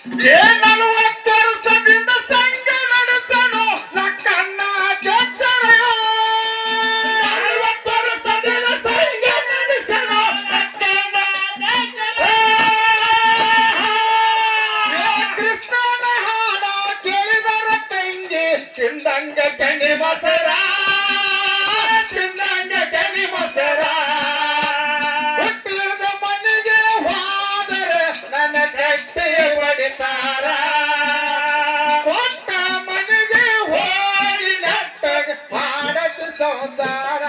ಏ 40 ವರ್ಷದಿಂದ ಸಂಘ ನಡೆಸನು ಲಕ್ಕಣ್ಣ ಅಧ್ಯಕ್ಷರ 40 ವರ್ಷದಿಂದ ಸಂಘ ನಡೆಸನು ಲಕ್ಕಣ್ಣ ಅಧ್ಯಕ್ಷರ ಕೃಷ್ಣನ ಹಾಡ ಕೇಳಿದರ ತಂಗಿ ತಿಂದಂಗ ಕಣಿ ಮೊಸರ ತಿಂದಂಗ ಕಣಿ ಮೊಸರ ಹುಟ್ಟಿದ ಮನೆಗೆ ಹೋದರೆ ನನ್ನ ಕಟ್ಟಿ ಹೊಡಿತಾರ ಕೊಟ್ಟ ಮನೆಗೆ ಹೋಗಿ ನೆಟ್ಟಗೆ ಮಾಡದ ಸಂಸಾರ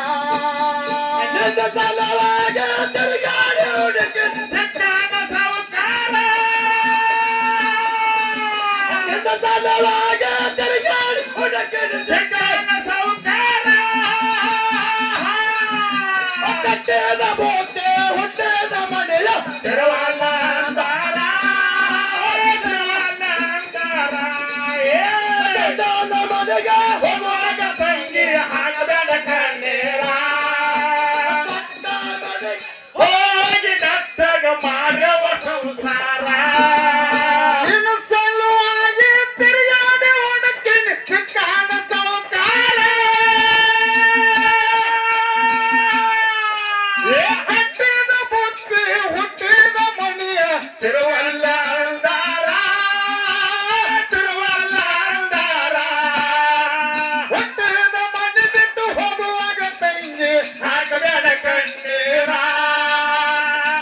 ಸಲುವಾಗ ತಿರುಗಾಡಿ ಹುಡುಗಿ ಸಿಕ್ಕಾಗ ಸಾವುಕಾರ ಸಲುವಾಗ ತಿರುಗಾಡಿ ಹುಡುಗಿ ಸಿಕ್ಕಾಗ ಸಾವುಕಾರ ಕಟ್ಟೆದ ಬೋತೆ ಹುಟ್ಟೆದ ಮನೆಯ ತೆರವಾಲ